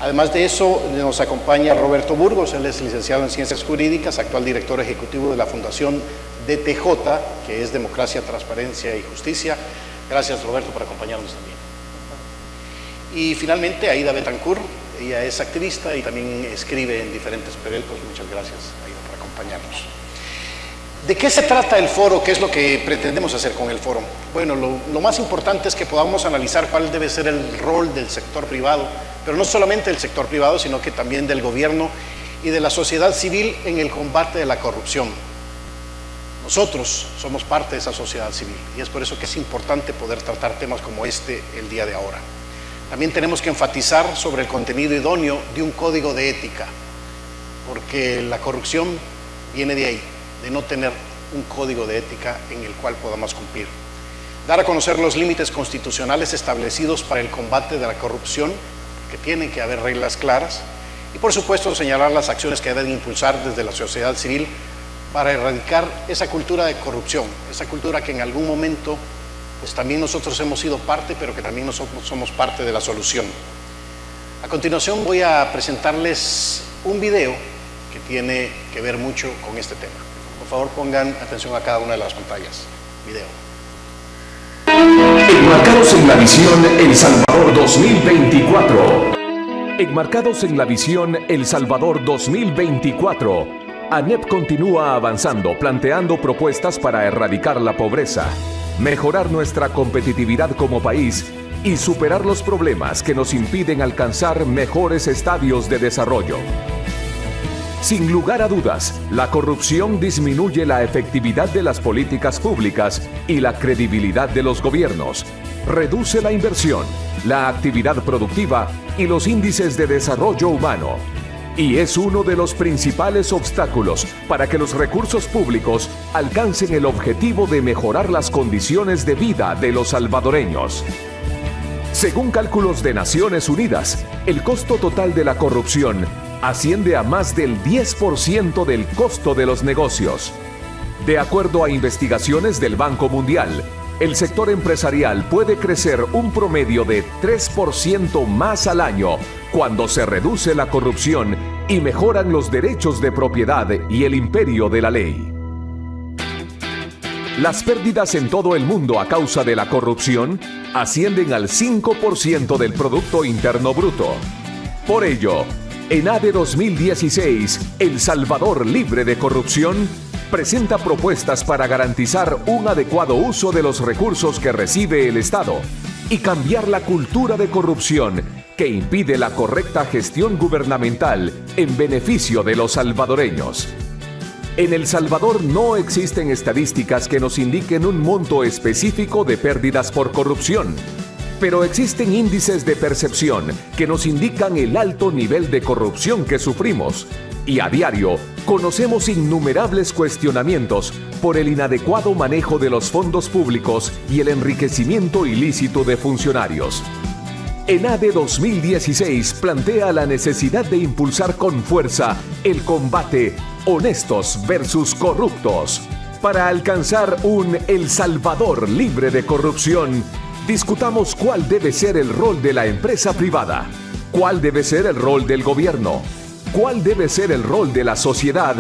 Además de eso, nos acompaña Roberto Burgos, él es licenciado en Ciencias Jurídicas, actual director ejecutivo de la Fundación DTJ, que es Democracia, Transparencia y Justicia. Gracias, Roberto, por acompañarnos también. Y finalmente, Aida Betancourt, ella es activista y también escribe en diferentes periódicos. Muchas gracias, Aida, por acompañarnos. ¿De qué se trata el foro? ¿Qué es lo que pretendemos hacer con el foro? Bueno, lo más importante es que podamos analizar cuál debe ser el rol del sector privado, pero no solamente del sector privado, sino que también del gobierno y de la sociedad civil en el combate de la corrupción. Nosotros somos parte de esa sociedad civil y es por eso que es importante poder tratar temas como este el día de ahora. También tenemos que enfatizar sobre el contenido idóneo de un código de ética, porque la corrupción viene de ahí, de no tener un código de ética en el cual podamos cumplir. Dar a conocer los límites constitucionales establecidos para el combate de la corrupción, que tienen que haber reglas claras, y por supuesto señalar las acciones que deben impulsar desde la sociedad civil para erradicar esa cultura de corrupción, esa cultura que en algún momento pues también nosotros hemos sido parte, pero que también nosotros somos parte de la solución. A continuación voy a presentarles un video que tiene que ver mucho con este tema. Por favor, pongan atención a cada una de las pantallas. Video. Enmarcados en la visión El Salvador 2024. Enmarcados en la visión El Salvador 2024. ANEP continúa avanzando, planteando propuestas para erradicar la pobreza, mejorar nuestra competitividad como país y superar los problemas que nos impiden alcanzar mejores estadios de desarrollo. Sin lugar a dudas, la corrupción disminuye la efectividad de las políticas públicas y la credibilidad de los gobiernos, reduce la inversión, la actividad productiva y los índices de desarrollo humano. Y es uno de los principales obstáculos para que los recursos públicos alcancen el objetivo de mejorar las condiciones de vida de los salvadoreños. Según cálculos de Naciones Unidas, el costo total de la corrupción asciende a más del 10% del costo de los negocios. De acuerdo a investigaciones del Banco Mundial, el sector empresarial puede crecer un promedio de 3% más al año cuando se reduce la corrupción y mejoran los derechos de propiedad y el imperio de la ley. Las pérdidas en todo el mundo a causa de la corrupción ascienden al 5% del Producto Interno Bruto. Por ello, en ADE 2016, El Salvador libre de corrupción presenta propuestas para garantizar un adecuado uso de los recursos que recibe el Estado y cambiar la cultura de corrupción que impide la correcta gestión gubernamental en beneficio de los salvadoreños. En El Salvador no existen estadísticas que nos indiquen un monto específico de pérdidas por corrupción, pero existen índices de percepción que nos indican el alto nivel de corrupción que sufrimos. Y a diario conocemos innumerables cuestionamientos por el inadecuado manejo de los fondos públicos y el enriquecimiento ilícito de funcionarios. En ADE 2016 plantea la necesidad de impulsar con fuerza el combate honestos versus corruptos. Para alcanzar un El Salvador libre de corrupción, discutamos cuál debe ser el rol de la empresa privada, cuál debe ser el rol del gobierno, cuál debe ser el rol de la sociedad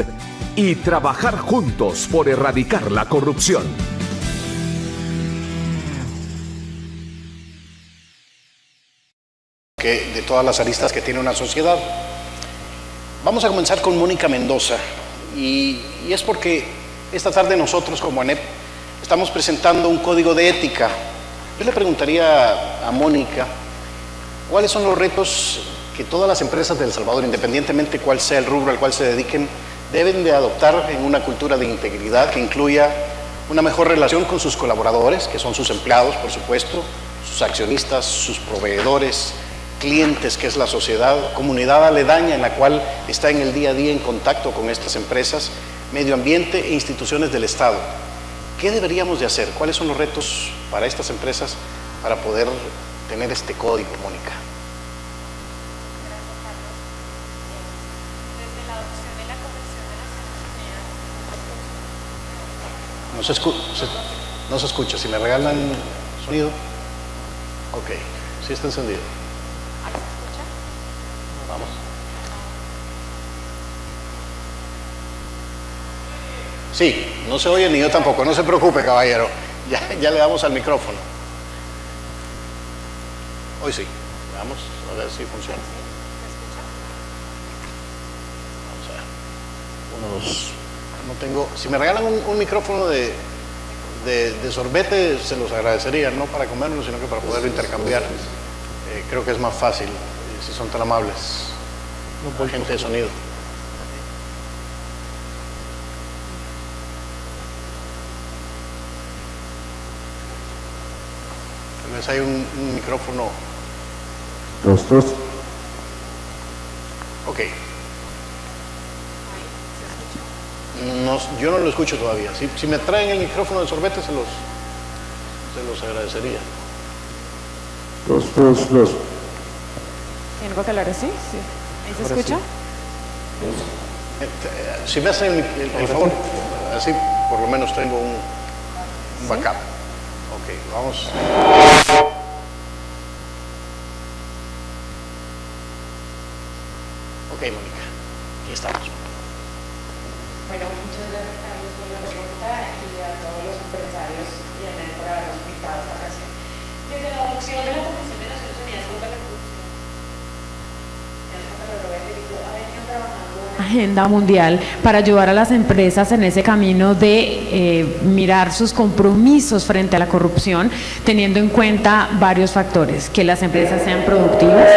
y trabajar juntos por erradicar la corrupción. De todas las aristas que tiene una sociedad. Vamos a comenzar con Mónica Mendoza y es porque esta tarde nosotros como ANEP estamos presentando un código de ética. Yo le preguntaría a Mónica cuáles son los retos que todas las empresas de El Salvador, independientemente cuál sea el rubro al cual se dediquen, deben de adoptar en una cultura de integridad que incluya una mejor relación con sus colaboradores, que son sus empleados, por supuesto, sus accionistas, sus proveedores, clientes, que es la sociedad, comunidad aledaña en la cual está en el día a día en contacto con estas empresas, medio ambiente e instituciones del Estado. ¿Qué deberíamos de hacer? ¿Cuáles son los retos para estas empresas para poder tener este código, Mónica? No se escucha. Si me regalan sonido. Ok, sí está encendido. Vamos. Sí, no se oye ni yo tampoco, no se preocupe, caballero. Ya le damos al micrófono. Hoy sí. Vamos a ver si funciona. Vamos a ver. Uno, dos. No tengo. Si me regalan un micrófono de sorbete, se los agradecería, no para comerlo, sino que para poderlo intercambiar. Creo que es más fácil, si son tan amables. No, gente de sonido. Tal vez hay un micrófono. Dos. Ok. No, yo no lo escucho todavía. Si me traen el micrófono de sorbete, se los agradecería. Dos. ¿Tengo que hablar así? Sí. ¿Ahí se escucha? Sí. Si me hacen el favor, así por lo menos tengo un backup. Ok, vamos. Ok, Mónica, aquí estamos. Bueno, muchas gracias Carlos por la pregunta y a todos los empresarios y a Ned por habernos invitado a esta ocasión. Desde la adopción de la Comisión de Naciones Unidas contra la Corrupción, ha venido trabajando una agenda mundial para ayudar a las empresas en ese camino de mirar sus compromisos frente a la corrupción, teniendo en cuenta varios factores: que las empresas sean productivas,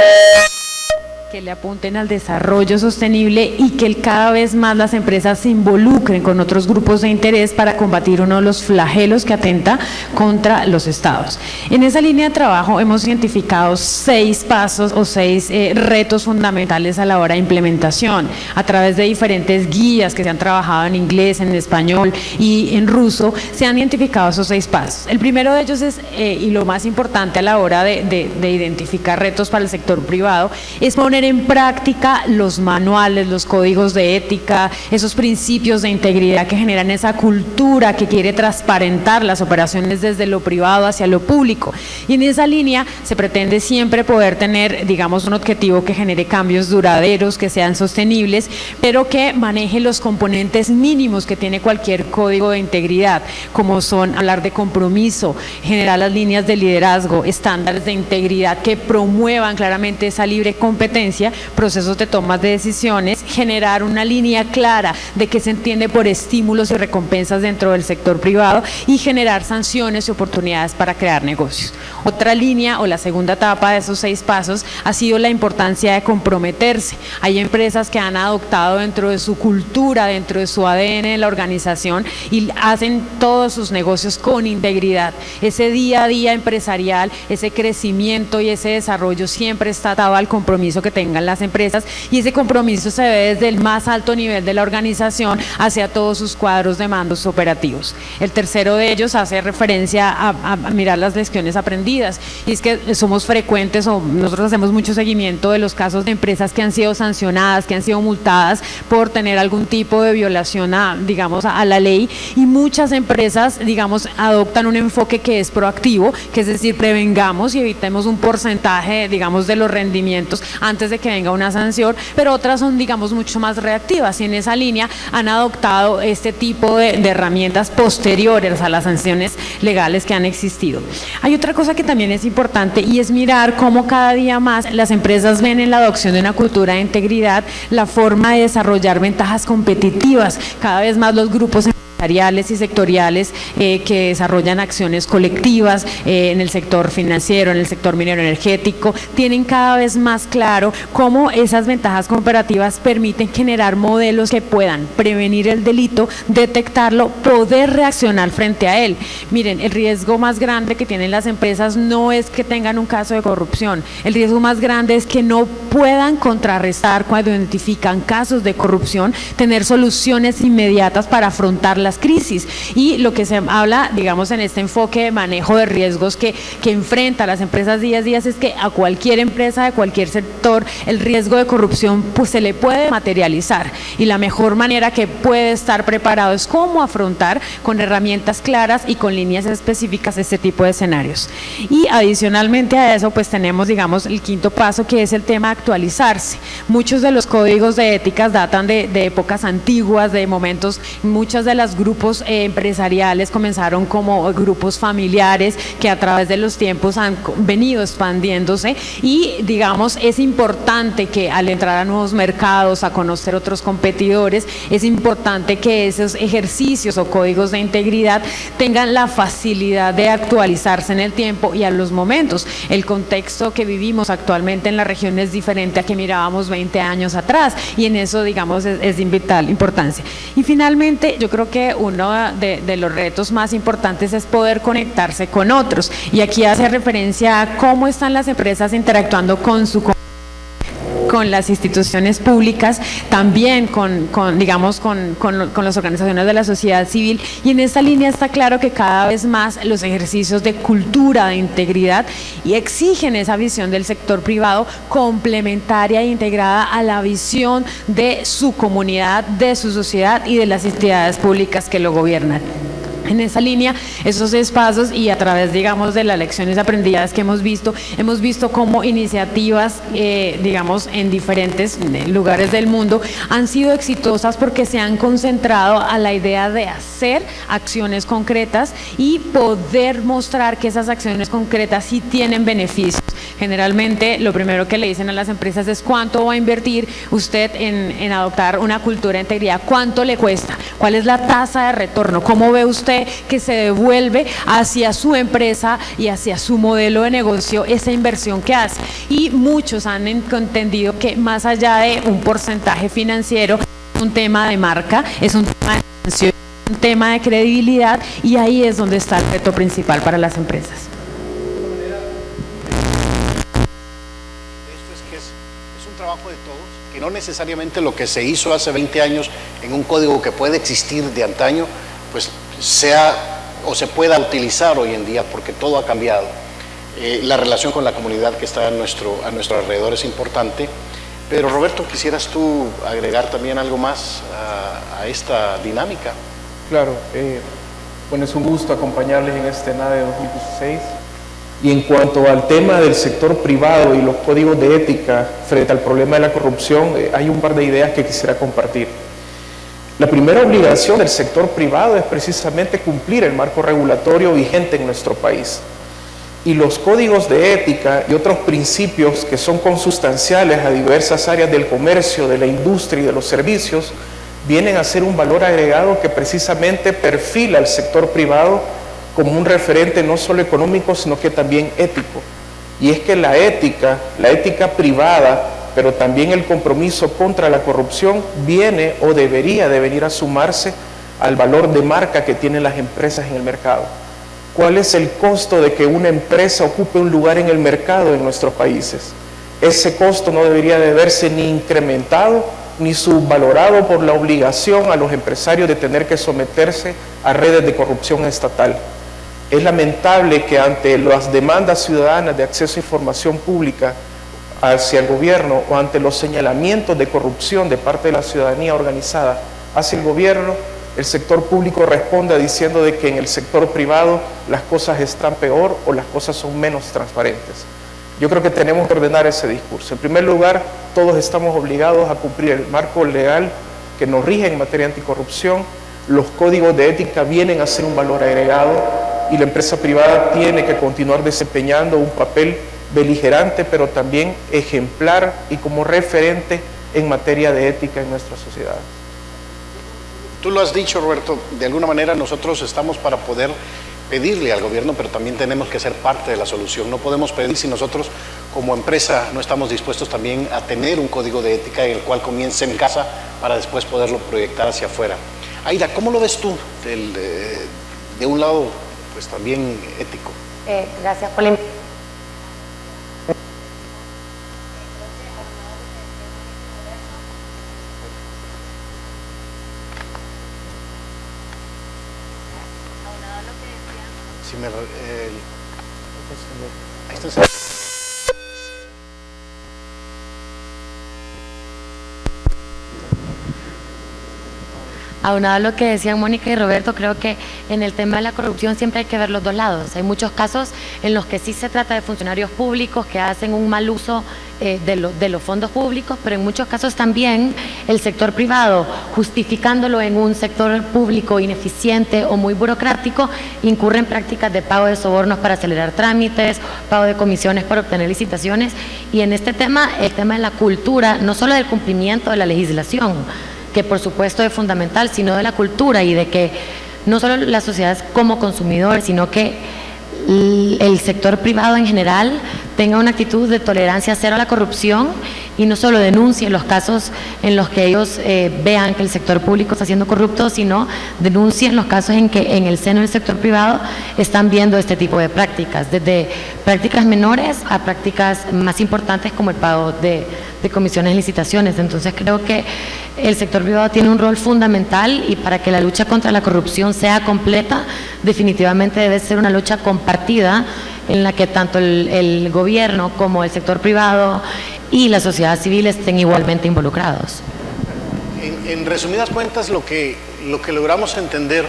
que le apunten al desarrollo sostenible y que cada vez más las empresas se involucren con otros grupos de interés para combatir uno de los flagelos que atenta contra los estados. En esa línea de trabajo hemos identificado 6 pasos o 6 retos fundamentales a la hora de implementación. A través de diferentes guías que se han trabajado en inglés, en español y en ruso, se han identificado esos 6 pasos. El primero de ellos es, y lo más importante a la hora de identificar retos para el sector privado, es poner en práctica los manuales, los códigos de ética, esos principios de integridad que generan esa cultura que quiere transparentar las operaciones desde lo privado hacia lo público. Y en esa línea se pretende siempre poder tener, digamos, un objetivo que genere cambios duraderos, que sean sostenibles, pero que maneje los componentes mínimos que tiene cualquier código de integridad, como son hablar de compromiso, generar las líneas de liderazgo, estándares de integridad que promuevan claramente esa libre competencia, procesos de toma de decisiones, generar una línea clara de qué se entiende por estímulos y recompensas dentro del sector privado y generar sanciones y oportunidades para crear negocios. Otra línea o la segunda etapa de esos 6 pasos ha sido la importancia de comprometerse. Hay empresas que han adoptado dentro de su cultura, dentro de su ADN de la organización y hacen todos sus negocios con integridad. Ese día a día empresarial, ese crecimiento y ese desarrollo siempre está atado al compromiso que tengan las empresas y ese compromiso se ve desde el más alto nivel de la organización hacia todos sus cuadros de mandos operativos. El tercero de ellos hace referencia a mirar las lecciones aprendidas y es que somos frecuentes o nosotros hacemos mucho seguimiento de los casos de empresas que han sido sancionadas, que han sido multadas por tener algún tipo de violación a la ley y muchas empresas, adoptan un enfoque que es proactivo, que es decir, prevengamos y evitemos un porcentaje, de los rendimientos antes de que venga una sanción, pero otras son, mucho más reactivas y en esa línea han adoptado este tipo de herramientas posteriores a las sanciones legales que han existido. Hay otra cosa que también es importante y es mirar cómo cada día más las empresas ven en la adopción de una cultura de integridad la forma de desarrollar ventajas competitivas. Cada vez más los grupos empresariales y sectoriales que desarrollan acciones colectivas en el sector financiero, en el sector minero energético, tienen cada vez más claro cómo esas ventajas comparativas permiten generar modelos que puedan prevenir el delito, detectarlo, poder reaccionar frente a él. Miren, el riesgo más grande que tienen las empresas no es que tengan un caso de corrupción, el riesgo más grande es que no puedan contrarrestar cuando identifican casos de corrupción, tener soluciones inmediatas para afrontar las las crisis. Y lo que se habla, digamos, en este enfoque de manejo de riesgos que enfrenta las empresas día a día es que a cualquier empresa de cualquier sector el riesgo de corrupción pues se le puede materializar, y la mejor manera que puede estar preparado es cómo afrontar con herramientas claras y con líneas específicas este tipo de escenarios. Y adicionalmente a eso pues tenemos, digamos, el quinto paso, que es el tema de actualizarse. Muchos de los códigos de éticas datan de épocas antiguas, de momentos, muchos de los grupos empresariales comenzaron como grupos familiares que a través de los tiempos han venido expandiéndose, y digamos es importante que al entrar a nuevos mercados, a conocer otros competidores, es importante que esos ejercicios o códigos de integridad tengan la facilidad de actualizarse en el tiempo y a los momentos. El contexto que vivimos actualmente en la región es diferente a que mirábamos 20 años atrás, y en eso, digamos, es de vital importancia. Y finalmente, yo creo que uno de los retos más importantes es poder conectarse con otros, y aquí hace referencia a cómo están las empresas interactuando con las instituciones públicas, también con las organizaciones de la sociedad civil, y en esta línea está claro que cada vez más los ejercicios de cultura de integridad y exigen esa visión del sector privado complementaria e integrada a la visión de su comunidad, de su sociedad y de las entidades públicas que lo gobiernan. En esa línea, esos 6 pasos, y a través, digamos, de las lecciones aprendidas que hemos visto cómo iniciativas, digamos, en diferentes lugares del mundo han sido exitosas porque se han concentrado a la idea de hacer acciones concretas y poder mostrar que esas acciones concretas sí tienen beneficios. Generalmente, lo primero que le dicen a las empresas es cuánto va a invertir usted en adoptar una cultura de integridad, cuánto le cuesta, cuál es la tasa de retorno, cómo ve usted que se devuelve hacia su empresa y hacia su modelo de negocio esa inversión que hace. Y muchos han entendido que más allá de un porcentaje financiero, es un tema de marca, es un tema de atención, un tema de credibilidad, y ahí es donde está el reto principal para las empresas. Es un trabajo de todos, que no necesariamente lo que se hizo hace 20 años en un código que puede existir de antaño, pues sea o se pueda utilizar hoy en día, porque todo ha cambiado. La relación con la comunidad que está a nuestro alrededor es importante. Pero Roberto, ¿quisieras tú agregar también algo más a esta dinámica? Claro, bueno, es un gusto acompañarles en este NADE 2016. Y en cuanto al tema del sector privado y los códigos de ética frente al problema de la corrupción, hay un par de ideas que quisiera compartir. La primera obligación del sector privado es precisamente cumplir el marco regulatorio vigente en nuestro país. Y los códigos de ética y otros principios que son consustanciales a diversas áreas del comercio, de la industria y de los servicios, vienen a ser un valor agregado que precisamente perfila al sector privado como un referente no solo económico, sino que también ético. Y es que la ética privada, pero también el compromiso contra la corrupción viene o debería de venir a sumarse al valor de marca que tienen las empresas en el mercado. ¿Cuál es el costo de que una empresa ocupe un lugar en el mercado en nuestros países? Ese costo no debería de verse ni incrementado ni subvalorado por la obligación a los empresarios de tener que someterse a redes de corrupción estatal. Es lamentable que ante las demandas ciudadanas de acceso a información pública hacia el gobierno o ante los señalamientos de corrupción de parte de la ciudadanía organizada hacia el gobierno, el sector público responda diciendo de que en el sector privado las cosas están peor o las cosas son menos transparentes. Yo creo que tenemos que ordenar ese discurso. En primer lugar, todos estamos obligados a cumplir el marco legal que nos rige en materia anticorrupción. Los códigos de ética vienen a ser un valor agregado y la empresa privada tiene que continuar desempeñando un papel beligerante, pero también ejemplar y como referente en materia de ética en nuestra sociedad. Tú lo has dicho, Roberto, de alguna manera nosotros estamos para poder pedirle al gobierno, pero también tenemos que ser parte de la solución. No podemos pedir si nosotros como empresa no estamos dispuestos también a tener un código de ética en el cual comience en casa para después poderlo proyectar hacia afuera. Aida, ¿cómo lo ves tú de un lado pues también ético? Gracias por la invitación. Si me, ahí está. Aunado a lo que decían Mónica y Roberto, creo que en el tema de la corrupción siempre hay que ver los dos lados. Hay muchos casos en los que sí se trata de funcionarios públicos que hacen un mal uso de los fondos públicos, pero en muchos casos también el sector privado, justificándolo en un sector público ineficiente o muy burocrático, incurre en prácticas de pago de sobornos para acelerar trámites, pago de comisiones para obtener licitaciones. Y en este tema, el tema de la cultura, no solo del cumplimiento de la legislación, que por supuesto es fundamental, sino de la cultura y de que no solo la sociedad como consumidor, sino que el sector privado en general tenga una actitud de tolerancia cero a la corrupción y no solo denuncie los casos en los que ellos vean que el sector público está siendo corrupto, sino denuncien los casos en que en el seno del sector privado están viendo este tipo de prácticas, desde prácticas menores a prácticas más importantes como el pago de comisiones de licitaciones. Entonces creo que el sector privado tiene un rol fundamental y para que la lucha contra la corrupción sea completa, definitivamente debe ser una lucha compartida en la que tanto el gobierno como el sector privado y la sociedad civil estén igualmente involucrados. En resumidas cuentas, lo que logramos entender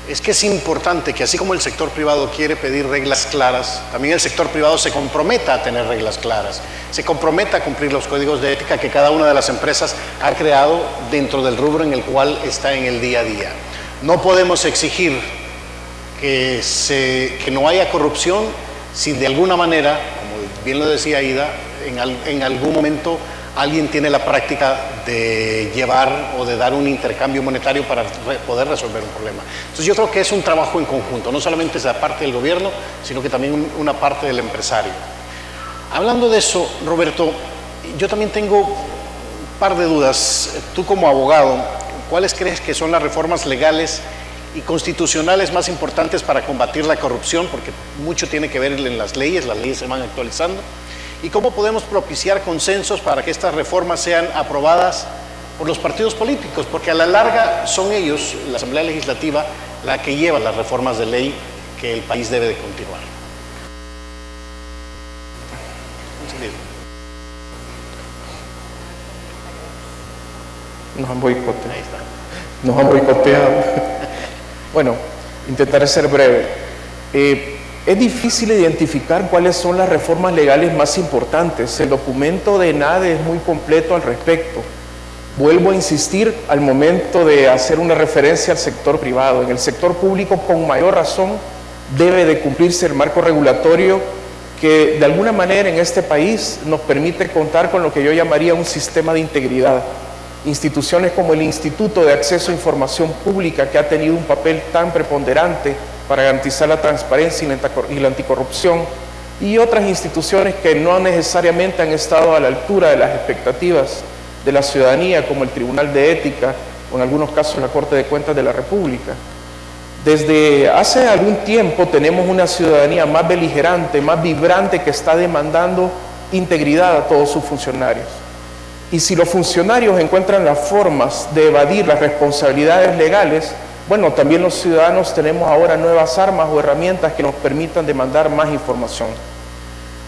es que es importante que así como el sector privado quiere pedir reglas claras, también el sector privado se comprometa a tener reglas claras, se comprometa a cumplir los códigos de ética que cada una de las empresas ha creado dentro del rubro en el cual está en el día a día. No podemos exigir que no haya corrupción si de alguna manera, como bien lo decía Ida, en algún momento alguien tiene la práctica de llevar o de dar un intercambio monetario para poder resolver un problema. Entonces yo creo que es un trabajo en conjunto, no solamente es la parte del gobierno, sino que también una parte del empresario. Hablando de eso, Roberto, yo también tengo un par de dudas. Tú como abogado, ¿cuáles crees que son las reformas legales y constitucionales más importantes para combatir la corrupción? Porque mucho tiene que ver en las leyes se van actualizando. ¿Y cómo podemos propiciar consensos para que estas reformas sean aprobadas por los partidos políticos? Porque a la larga son ellos, la Asamblea Legislativa, la que lleva las reformas de ley que el país debe de continuar. Nos han boicoteado. Nos han boicoteado. Bueno, intentaré ser breve. Es difícil identificar cuáles son las reformas legales más importantes. El documento de NADE es muy completo al respecto. Vuelvo a insistir al momento de hacer una referencia al sector privado. En el sector público, con mayor razón, debe de cumplirse el marco regulatorio que de alguna manera en este país nos permite contar con lo que yo llamaría un sistema de integridad. Instituciones como el Instituto de Acceso a Información Pública, que ha tenido un papel tan preponderante para garantizar la transparencia y la anticorrupción, y otras instituciones que no necesariamente han estado a la altura de las expectativas de la ciudadanía, como el Tribunal de Ética o en algunos casos la Corte de Cuentas de la República. Desde hace algún tiempo tenemos una ciudadanía más beligerante, más vibrante, que está demandando integridad a todos sus funcionarios. Y si los funcionarios encuentran las formas de evadir las responsabilidades legales, bueno, también los ciudadanos tenemos ahora nuevas armas o herramientas que nos permitan demandar más información.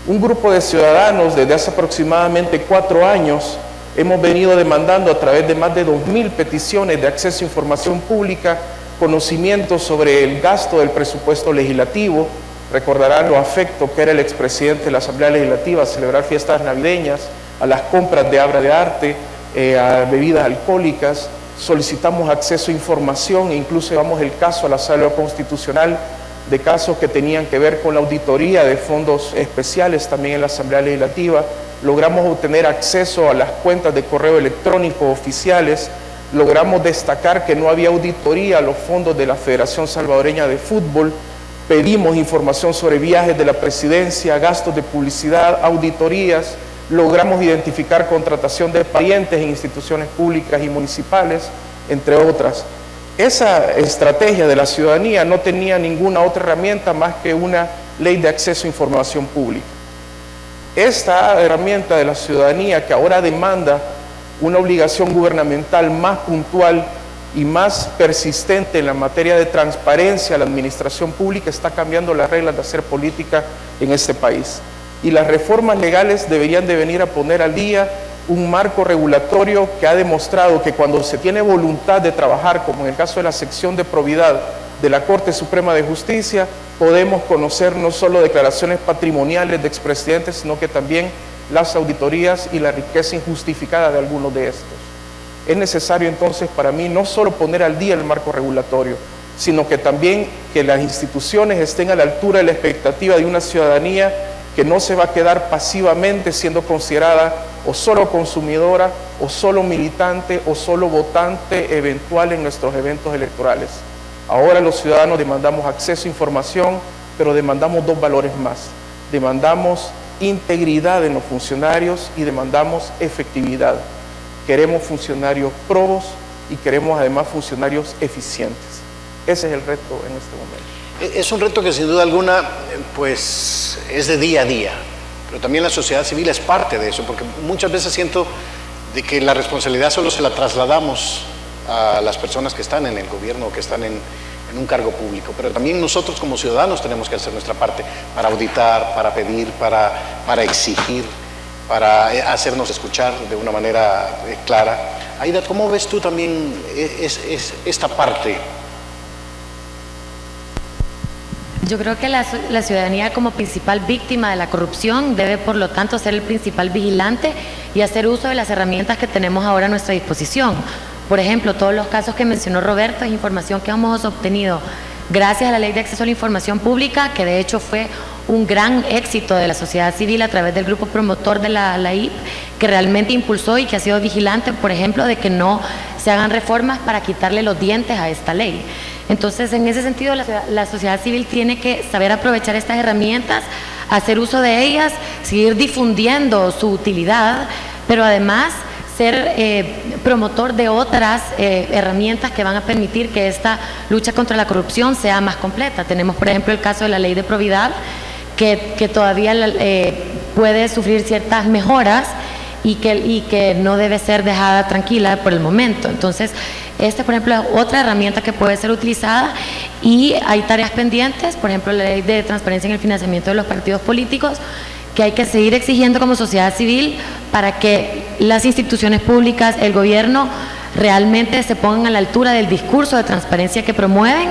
Un grupo de ciudadanos desde hace aproximadamente 4 años hemos venido demandando a través de más de 2.000 peticiones de acceso a información pública, conocimiento sobre el gasto del presupuesto legislativo. Recordarán lo afecto que era el expresidente de la Asamblea Legislativa a celebrar fiestas navideñas, a las compras de obra de arte, a bebidas alcohólicas. Solicitamos acceso a información e incluso llevamos el caso a la Sala Constitucional de casos que tenían que ver con la auditoría de fondos especiales también en la Asamblea Legislativa. Logramos obtener acceso a las cuentas de correo electrónico oficiales. Logramos destacar que no había auditoría a los fondos de la Federación Salvadoreña de Fútbol. Pedimos información sobre viajes de la presidencia, gastos de publicidad, auditorías. Logramos identificar contratación de parientes en instituciones públicas y municipales, entre otras. Esa estrategia de la ciudadanía no tenía ninguna otra herramienta más que una ley de acceso a información pública. Esta herramienta de la ciudadanía, que ahora demanda una obligación gubernamental más puntual, y más persistente en la materia de transparencia, la administración pública está cambiando las reglas de hacer política en este país. Y las reformas legales deberían de venir a poner al día un marco regulatorio que ha demostrado que cuando se tiene voluntad de trabajar, como en el caso de la sección de probidad de la Corte Suprema de Justicia, podemos conocer no solo declaraciones patrimoniales de expresidentes, sino que también las auditorías y la riqueza injustificada de algunos de estos. Es necesario entonces para mí no solo poner al día el marco regulatorio, sino que también que las instituciones estén a la altura de la expectativa de una ciudadanía que no se va a quedar pasivamente siendo considerada o solo consumidora, o solo militante, o solo votante eventual en nuestros eventos electorales. Ahora los ciudadanos demandamos acceso a información, pero demandamos dos valores más. Demandamos integridad en los funcionarios y demandamos efectividad. Queremos funcionarios probos y queremos además funcionarios eficientes. Ese es el reto en este momento. Es un reto que sin duda alguna pues es de día a día, pero también la sociedad civil es parte de eso, porque muchas veces siento de que la responsabilidad solo se la trasladamos a las personas que están en el gobierno o que están en un cargo público, pero también nosotros como ciudadanos tenemos que hacer nuestra parte para auditar, para pedir, para exigir, para hacernos escuchar de una manera clara. Aida, ¿cómo ves tú también esta parte? Yo creo que la ciudadanía como principal víctima de la corrupción debe por lo tanto ser el principal vigilante y hacer uso de las herramientas que tenemos ahora a nuestra disposición. Por ejemplo, todos los casos que mencionó Roberto es información que hemos obtenido gracias a la Ley de Acceso a la Información Pública, que de hecho fue un gran éxito de la sociedad civil a través del grupo promotor de la IP, que realmente impulsó y que ha sido vigilante, por ejemplo, de que no se hagan reformas para quitarle los dientes a esta ley. Entonces, en ese sentido, la sociedad civil tiene que saber aprovechar estas herramientas, hacer uso de ellas, seguir difundiendo su utilidad, pero además ser promotor de otras herramientas que van a permitir que esta lucha contra la corrupción sea más completa. Tenemos, por ejemplo, el caso de la ley de probidad, que todavía puede sufrir ciertas mejoras y que no debe ser dejada tranquila por el momento. Entonces, esta, por ejemplo, es otra herramienta que puede ser utilizada, y hay tareas pendientes, por ejemplo, la ley de transparencia en el financiamiento de los partidos políticos, que hay que seguir exigiendo como sociedad civil para que las instituciones públicas, el gobierno, realmente se pongan a la altura del discurso de transparencia que promueven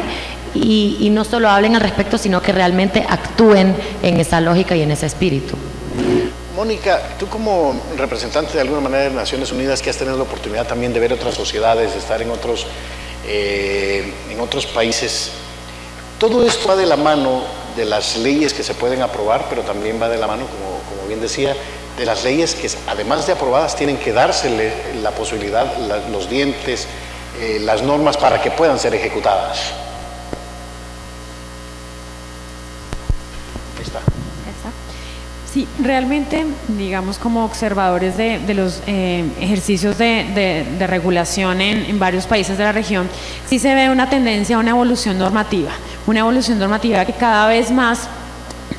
y no solo hablen al respecto, sino que realmente actúen en esa lógica y en ese espíritu. Mónica, tú como representante de alguna manera de Naciones Unidas, que has tenido la oportunidad también de ver otras sociedades, de estar en otros países, todo esto va de la mano de las leyes que se pueden aprobar, pero también va de la mano, como bien decía, de las leyes que además de aprobadas tienen que dársele la posibilidad, los dientes, las normas para que puedan ser ejecutadas. Ahí está. Sí, realmente, digamos, como observadores de los ejercicios de regulación en varios países de la región, sí se ve una tendencia a una evolución normativa que cada vez más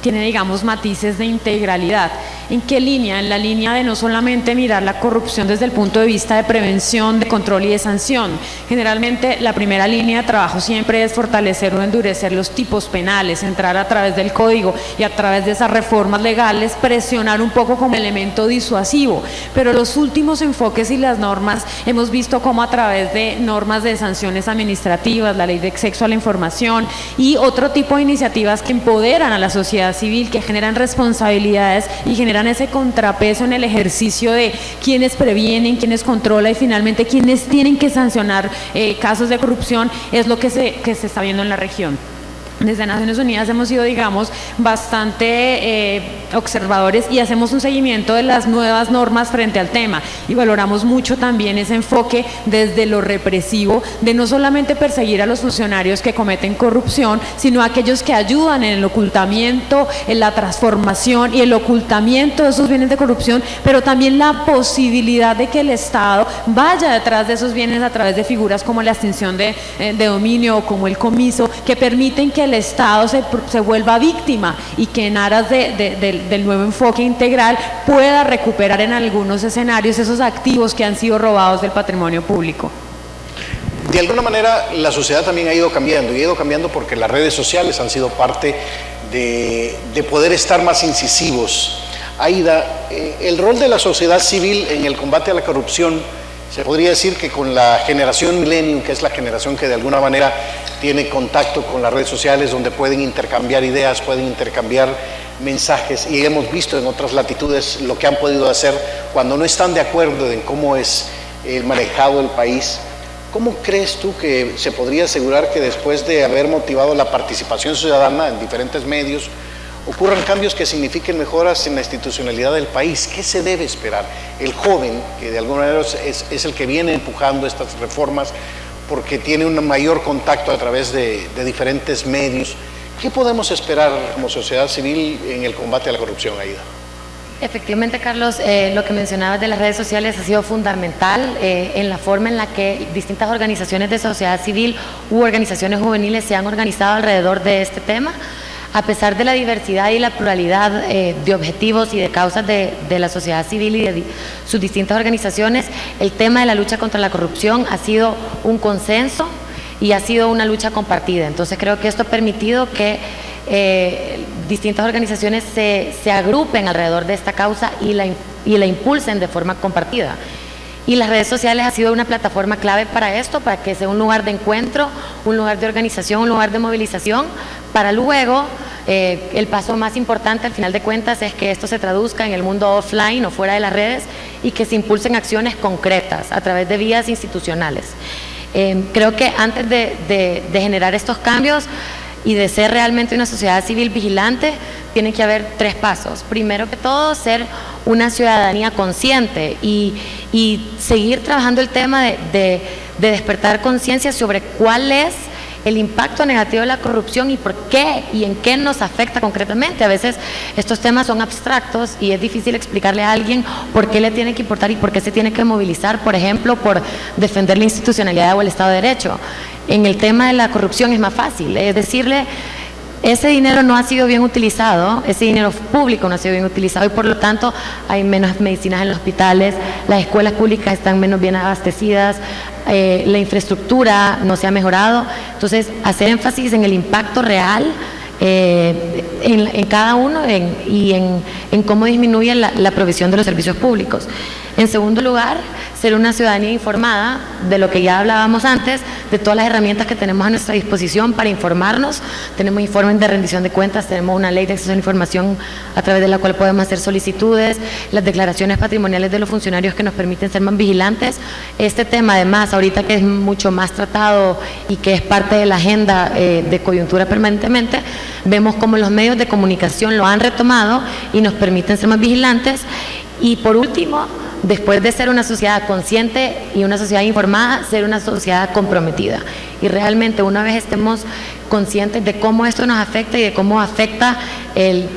tiene, digamos, matices de integralidad. ¿En qué línea? En la línea de no solamente mirar la corrupción desde el punto de vista de prevención, de control y de sanción. Generalmente la primera línea de trabajo siempre es fortalecer o endurecer los tipos penales, entrar a través del código y a través de esas reformas legales presionar un poco como elemento disuasivo. Pero los últimos enfoques y las normas hemos visto cómo a través de normas de sanciones administrativas, la ley de acceso a la información y otro tipo de iniciativas que empoderan a la sociedad civil, que generan responsabilidades y generan ese contrapeso en el ejercicio de quienes previenen, quienes controlan y finalmente quienes tienen que sancionar casos de corrupción, es lo que se está viendo en la región. Desde Naciones Unidas hemos sido, digamos, bastante observadores y hacemos un seguimiento de las nuevas normas frente al tema y valoramos mucho también ese enfoque desde lo represivo, de no solamente perseguir a los funcionarios que cometen corrupción, sino a aquellos que ayudan en el ocultamiento, en la transformación y el ocultamiento de esos bienes de corrupción, pero también la posibilidad de que el Estado vaya detrás de esos bienes a través de figuras como la extinción de dominio o como el comiso, que permiten que el Estado se vuelva víctima y que en aras del nuevo enfoque integral pueda recuperar en algunos escenarios esos activos que han sido robados del patrimonio público. De alguna manera la sociedad también ha ido cambiando, y ha ido cambiando porque las redes sociales han sido parte de poder estar más incisivos. Aida, el rol de la sociedad civil en el combate a la corrupción, se podría decir que con la generación Millennium, que es la generación que de alguna manera tiene contacto con las redes sociales, donde pueden intercambiar ideas, pueden intercambiar mensajes, y hemos visto en otras latitudes lo que han podido hacer cuando no están de acuerdo en cómo es manejado el país. ¿Cómo crees tú que se podría asegurar que después de haber motivado la participación ciudadana en diferentes medios, ocurran cambios que signifiquen mejoras en la institucionalidad del país? ¿Qué se debe esperar? El joven, que de alguna manera es el que viene empujando estas reformas porque tiene un mayor contacto a través de diferentes medios, ¿qué podemos esperar como sociedad civil en el combate a la corrupción, Aida? Efectivamente, Carlos, lo que mencionabas de las redes sociales ha sido fundamental en la forma en la que distintas organizaciones de sociedad civil u organizaciones juveniles se han organizado alrededor de este tema. A pesar de la diversidad y la pluralidad de objetivos y de causas de la sociedad civil y de sus distintas organizaciones, el tema de la lucha contra la corrupción ha sido un consenso y ha sido una lucha compartida. Entonces creo que esto ha permitido que distintas organizaciones se agrupen alrededor de esta causa y la impulsen de forma compartida. Y las redes sociales ha sido una plataforma clave para esto, para que sea un lugar de encuentro, un lugar de organización, un lugar de movilización, para luego el paso más importante al final de cuentas es que esto se traduzca en el mundo offline o fuera de las redes y que se impulsen acciones concretas a través de vías institucionales. Creo que antes de generar estos cambios y de ser realmente una sociedad civil vigilante, tiene que haber 3 pasos. Primero que todo, ser una ciudadanía consciente y seguir trabajando el tema de despertar conciencia sobre cuál es el impacto negativo de la corrupción y por qué y en qué nos afecta concretamente. A veces estos temas son abstractos y es difícil explicarle a alguien por qué le tiene que importar y por qué se tiene que movilizar, por ejemplo, por defender la institucionalidad o el Estado de Derecho. En el tema de la corrupción es más fácil, es decirle: ese dinero no ha sido bien utilizado, ese dinero público no ha sido bien utilizado y por lo tanto hay menos medicinas en los hospitales, las escuelas públicas están menos bien abastecidas, la infraestructura no se ha mejorado. Entonces, hacer énfasis en el impacto real en cada uno y en cómo disminuye la provisión de los servicios públicos. En segundo lugar, ser una ciudadanía informada de lo que ya hablábamos antes, de todas las herramientas que tenemos a nuestra disposición para informarnos. Tenemos informes de rendición de cuentas, tenemos una ley de acceso a la información a través de la cual podemos hacer solicitudes, las declaraciones patrimoniales de los funcionarios que nos permiten ser más vigilantes. Este tema, además, ahorita que es mucho más tratado y que es parte de la agenda de coyuntura permanentemente, vemos cómo los medios de comunicación lo han retomado y nos permiten ser más vigilantes. Y por último, después de ser una sociedad consciente y una sociedad informada, ser una sociedad comprometida. Y realmente una vez estemos conscientes de cómo esto nos afecta y de cómo afecta el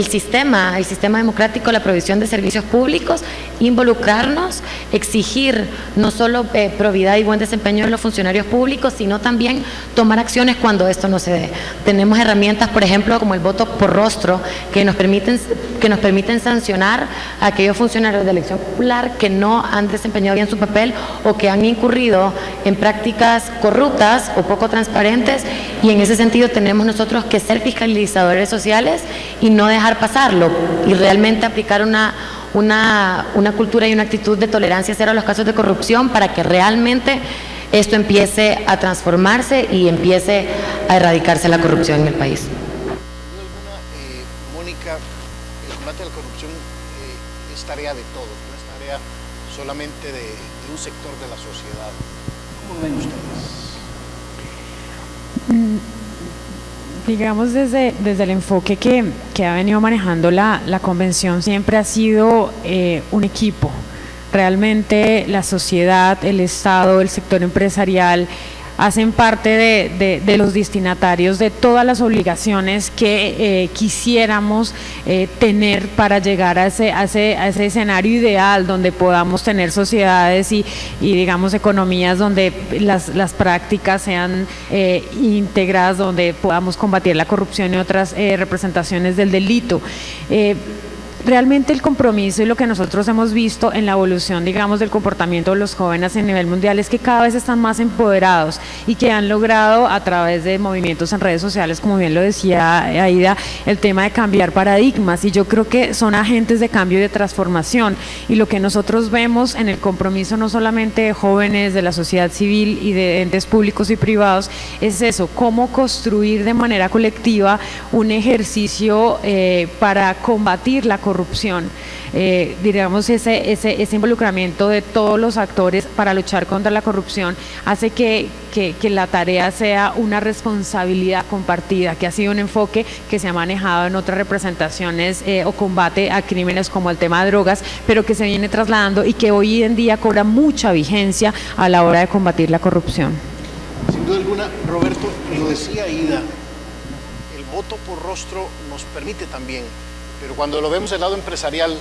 sistema democrático, la provisión de servicios públicos, involucrarnos, exigir no solo probidad y buen desempeño de los funcionarios públicos, sino también tomar acciones cuando esto no se dé. Tenemos herramientas, por ejemplo, como el voto por rostro, que nos permiten sancionar a aquellos funcionarios de elección popular que no han desempeñado bien su papel o que han incurrido en prácticas corruptas o poco transparentes, y en ese sentido tenemos nosotros que ser fiscalizadores sociales y no dejar pasarlo y realmente aplicar una cultura y una actitud de tolerancia cero a los casos de corrupción para que realmente esto empiece a transformarse y empiece a erradicarse la corrupción en el país. Mónica, el combate a la corrupción es tarea de todos, no es tarea solamente de un sector de la sociedad. ¿Cómo ven ustedes? Digamos, desde el enfoque que ha venido manejando la convención, siempre ha sido un equipo. Realmente la sociedad, el Estado, el sector empresarial hacen parte de los destinatarios de todas las obligaciones que quisiéramos tener para llegar a ese escenario ideal donde podamos tener sociedades y digamos economías donde las prácticas sean íntegras, donde podamos combatir la corrupción y otras representaciones del delito. realmente el compromiso y lo que nosotros hemos visto en la evolución, digamos, del comportamiento de los jóvenes a nivel mundial es que cada vez están más empoderados y que han logrado a través de movimientos en redes sociales, como bien lo decía Aida, el tema de cambiar paradigmas, y yo creo que son agentes de cambio y de transformación, y lo que nosotros vemos en el compromiso no solamente de jóvenes, de la sociedad civil y de entes públicos y privados, es eso, cómo construir de manera colectiva un ejercicio para combatir la corrupción, digamos ese involucramiento de todos los actores para luchar contra la corrupción hace que la tarea sea una responsabilidad compartida, que ha sido un enfoque que se ha manejado en otras representaciones o combate a crímenes como el tema de drogas, pero que se viene trasladando y que hoy en día cobra mucha vigencia a la hora de combatir la corrupción. Sin duda alguna, Roberto, lo decía Aida, el voto por rostro nos permite también, pero cuando lo vemos del lado empresarial,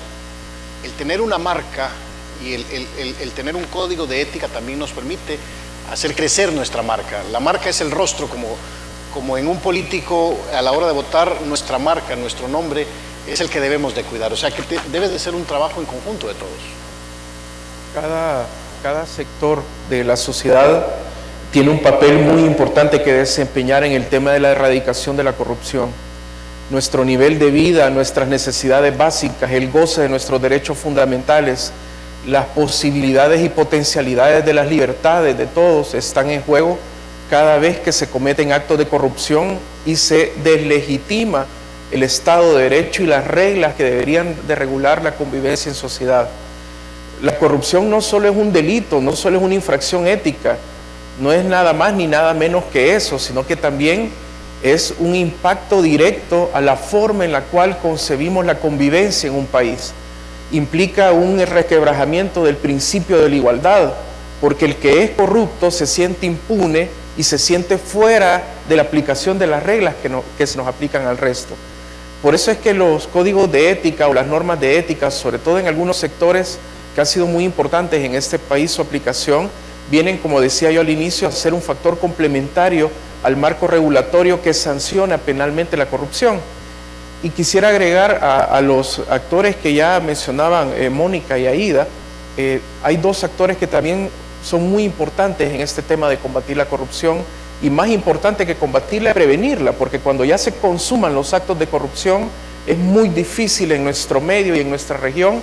el tener una marca y el tener un código de ética también nos permite hacer crecer nuestra marca. La marca es el rostro, como en un político a la hora de votar, nuestra marca, nuestro nombre es el que debemos de cuidar. O sea que debe de ser un trabajo en conjunto de todos. Cada sector de la sociedad tiene un papel muy importante que desempeñar en el tema de la erradicación de la corrupción. Nuestro nivel de vida, nuestras necesidades básicas, el goce de nuestros derechos fundamentales, las posibilidades y potencialidades de las libertades de todos están en juego cada vez que se cometen actos de corrupción y se deslegitima el Estado de Derecho y las reglas que deberían de regular la convivencia en sociedad. La corrupción no solo es un delito, no solo es una infracción ética, no es nada más ni nada menos que eso, sino que también es un impacto directo a la forma en la cual concebimos la convivencia en un país. Implica un resquebrajamiento del principio de la igualdad, porque el que es corrupto se siente impune y se siente fuera de la aplicación de las reglas que se nos aplican al resto. Por eso es que los códigos de ética o las normas de ética, sobre todo en algunos sectores que han sido muy importantes en este país, su aplicación, vienen, como decía yo al inicio, a ser un factor complementario al marco regulatorio que sanciona penalmente la corrupción. Y quisiera agregar a los actores que ya mencionaban Mónica y Aida, hay dos actores que también son muy importantes en este tema de combatir la corrupción, y más importante que combatirla, prevenirla, porque cuando ya se consuman los actos de corrupción, es muy difícil en nuestro medio y en nuestra región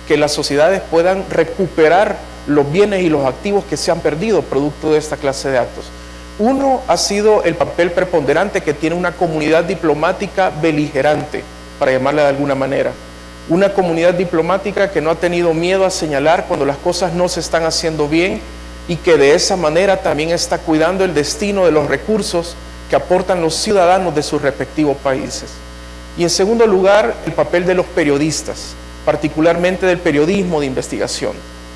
que las sociedades puedan recuperar los bienes y los activos que se han perdido producto de esta clase de actos. Uno ha sido el papel preponderante que tiene una comunidad diplomática beligerante, para llamarla de alguna manera. Una comunidad diplomática que no ha tenido miedo a señalar cuando las cosas no se están haciendo bien y que de esa manera también está cuidando el destino de los recursos que aportan los ciudadanos de sus respectivos países. Y en segundo lugar, el papel de los periodistas, particularmente del periodismo de investigación,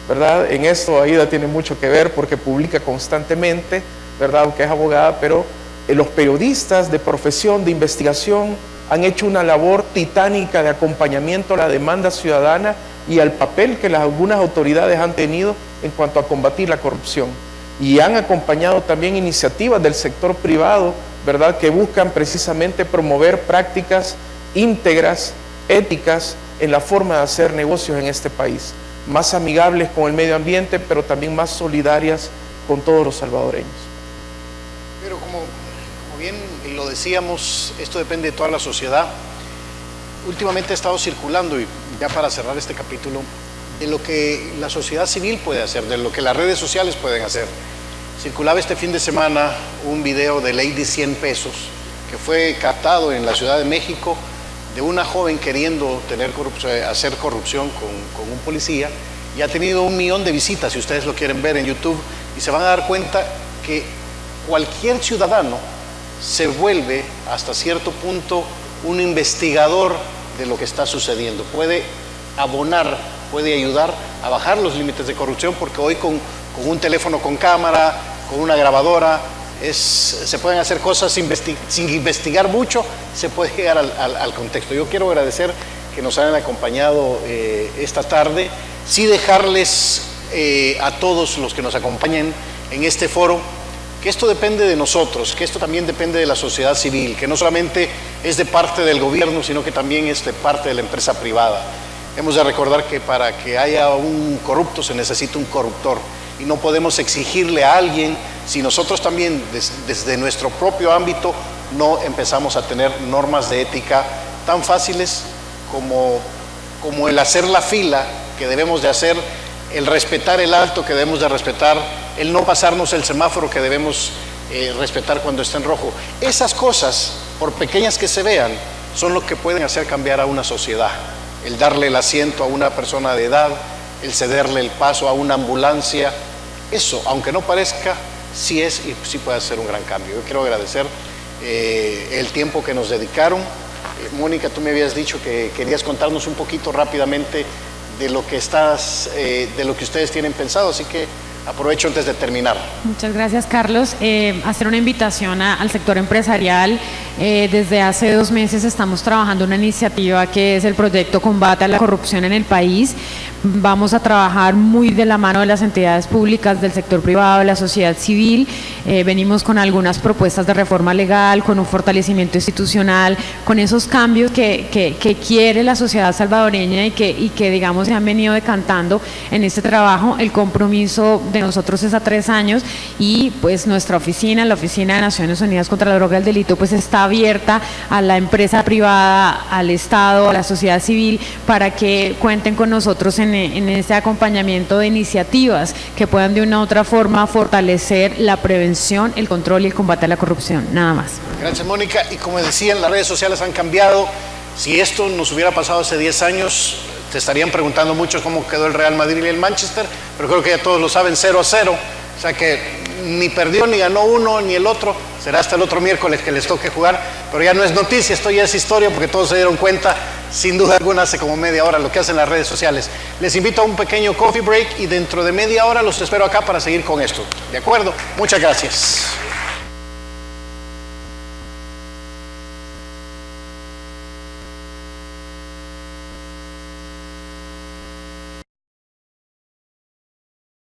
¿verdad? En esto Aida tiene mucho que ver porque publica constantemente, ¿verdad? Aunque es abogada, pero los periodistas de profesión de investigación han hecho una labor titánica de acompañamiento a la demanda ciudadana y al papel que algunas autoridades han tenido en cuanto a combatir la corrupción. Y han acompañado también iniciativas del sector privado, ¿verdad?, que buscan precisamente promover prácticas íntegras, éticas, en la forma de hacer negocios en este país, más amigables con el medio ambiente, pero también más solidarias con todos los salvadoreños. Pero como bien lo decíamos, esto depende de toda la sociedad. Últimamente ha estado circulando, y ya para cerrar este capítulo, de lo que la sociedad civil puede hacer, de lo que las redes sociales pueden hacer. Circulaba este fin de semana un video de Ley de 100 pesos que fue captado en la Ciudad de México de una joven queriendo hacer corrupción con un policía, y ha tenido 1 millón de visitas, si ustedes lo quieren ver en YouTube, y se van a dar cuenta que cualquier ciudadano se vuelve hasta cierto punto un investigador de lo que está sucediendo. Puede abonar, puede ayudar a bajar los límites de corrupción, porque hoy con un teléfono con cámara, con una grabadora, se pueden hacer cosas sin investigar mucho, se puede llegar al contexto. Yo quiero agradecer que nos hayan acompañado esta tarde, sí dejarles a todos los que nos acompañen en este foro que esto depende de nosotros, que esto también depende de la sociedad civil, que no solamente es de parte del gobierno, sino que también es de parte de la empresa privada. Hemos de recordar que para que haya un corrupto se necesita un corruptor, y no podemos exigirle a alguien si nosotros también desde nuestro propio ámbito no empezamos a tener normas de ética tan fáciles como el hacer la fila que debemos de hacer, el respetar el alto que debemos de respetar, el no pasarnos el semáforo que debemos respetar cuando está en rojo. Esas cosas, por pequeñas que se vean, son lo que pueden hacer cambiar a una sociedad. El darle el asiento a una persona de edad, el cederle el paso a una ambulancia, eso, aunque no parezca, sí es y sí puede ser un gran cambio. Yo quiero agradecer el tiempo que nos dedicaron. Mónica, tú me habías dicho que querías contarnos un poquito rápidamente de lo que ustedes tienen pensado, así que aprovecho antes de terminar. Muchas gracias, Carlos. Hacer una invitación al sector empresarial. Desde hace 2 meses estamos trabajando una iniciativa que es el proyecto Combate a la Corrupción en el País. Vamos a trabajar muy de la mano de las entidades públicas, del sector privado, de la sociedad civil. Venimos con algunas propuestas de reforma legal, con un fortalecimiento institucional, con esos cambios que quiere la sociedad salvadoreña y que digamos se han venido decantando en este trabajo. El compromiso de nosotros es a 3 años y pues nuestra oficina, la Oficina de Naciones Unidas contra la Droga y el Delito, pues está abierta a la empresa privada, al Estado, a la sociedad civil, para que cuenten con nosotros en este acompañamiento de iniciativas que puedan de una u otra forma fortalecer la prevención, el control y el combate a la corrupción. Nada más. Gracias, Mónica. Y como decían, las redes sociales han cambiado. Si esto nos hubiera pasado hace 10 años, te estarían preguntando mucho cómo quedó el Real Madrid y el Manchester, pero creo que ya todos lo saben, 0-0. O sea que ni perdió, ni ganó uno, ni el otro. Será hasta el otro miércoles que les toque jugar, pero ya no es noticia, esto ya es historia, porque todos se dieron cuenta, sin duda alguna, hace como media hora, lo que hacen las redes sociales. Les invito a un pequeño coffee break y dentro de media hora los espero acá para seguir con esto. ¿De acuerdo? Muchas gracias.